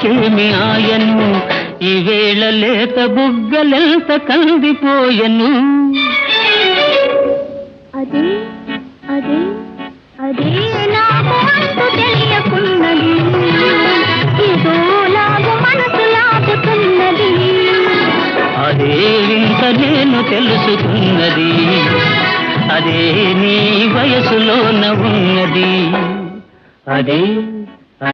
నాకేమి ఆయను ఈ వేళ లేత బుగ్గలెంత కందిపోయెను అదే అదే అదే నాకు అంతు తెలియకున్నది ఏదో లాగు మనసు లాగుతున్నది అదే ఇంత నేను తెలుసుకున్నది అదే నీ వయసులోన ఉన్నది అదే